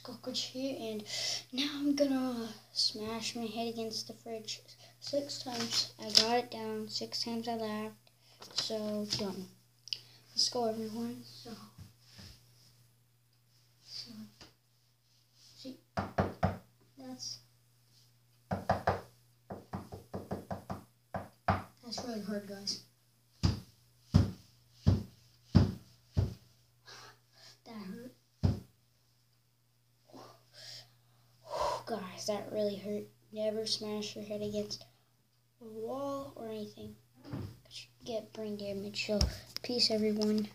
cockroach here, and now I'm gonna smash my head against the fridge 6 times. I got it down. 6 times I laughed. So done. Let's go, everyone. So see, that's really hard, guys. That hurt. Guys, that really hurt. Never smash your head against a wall or anything. Get brain damage. So, peace, everyone.